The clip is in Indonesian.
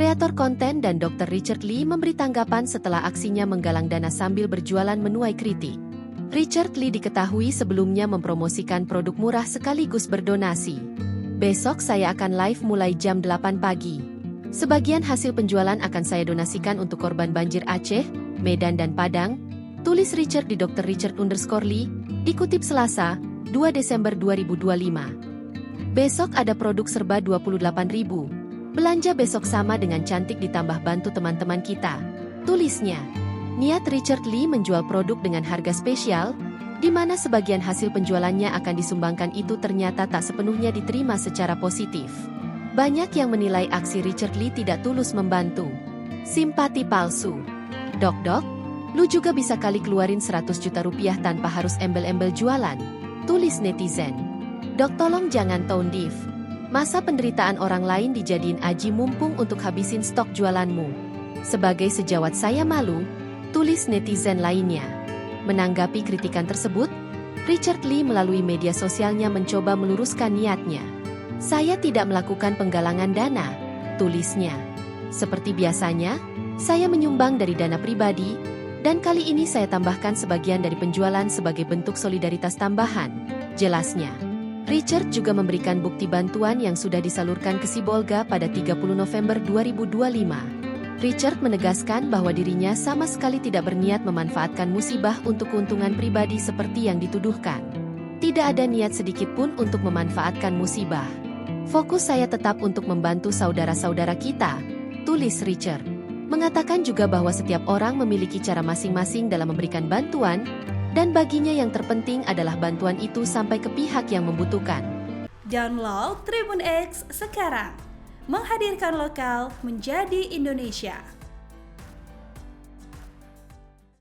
Kreator konten dan Dr. Richard Lee memberi tanggapan setelah aksinya menggalang dana sambil berjualan menuai kritik. Richard Lee diketahui sebelumnya mempromosikan produk murah sekaligus berdonasi. Besok saya akan live mulai jam 8 pagi. Sebagian hasil penjualan akan saya donasikan untuk korban banjir Aceh, Medan dan Padang, tulis Richard di Dr. Richard _Lee, dikutip Selasa, 2 Desember 2025. Besok ada produk serba 28.000. Belanja besok sama dengan cantik ditambah bantu teman-teman kita, tulisnya. Niat Richard Lee menjual produk dengan harga spesial, di mana sebagian hasil penjualannya akan disumbangkan itu ternyata tak sepenuhnya diterima secara positif. Banyak yang menilai aksi Richard Lee tidak tulus membantu. Simpati palsu. Dok, lu juga bisa kali keluarin 100 juta rupiah tanpa harus embel-embel jualan, tulis netizen. Dok tolong jangan tone deaf. Masa penderitaan orang lain dijadiin aji mumpung untuk habisin stok jualanmu. Sebagai sejawat saya malu, tulis netizen lainnya. Menanggapi kritikan tersebut, Richard Lee melalui media sosialnya mencoba meluruskan niatnya. Saya tidak melakukan penggalangan dana, tulisnya. Seperti biasanya, saya menyumbang dari dana pribadi, dan kali ini saya tambahkan sebagian dari penjualan sebagai bentuk solidaritas tambahan, jelasnya. Richard juga memberikan bukti bantuan yang sudah disalurkan ke Sibolga pada 30 November 2025. Richard menegaskan bahwa dirinya sama sekali tidak berniat memanfaatkan musibah untuk keuntungan pribadi seperti yang dituduhkan. Tidak ada niat sedikit pun untuk memanfaatkan musibah. Fokus saya tetap untuk membantu saudara-saudara kita, tulis Richard. Mengatakan juga bahwa setiap orang memiliki cara masing-masing dalam memberikan bantuan, dan baginya yang terpenting adalah bantuan itu sampai ke pihak yang membutuhkan. Download Tribun X sekarang, menghadirkan lokal menjadi Indonesia.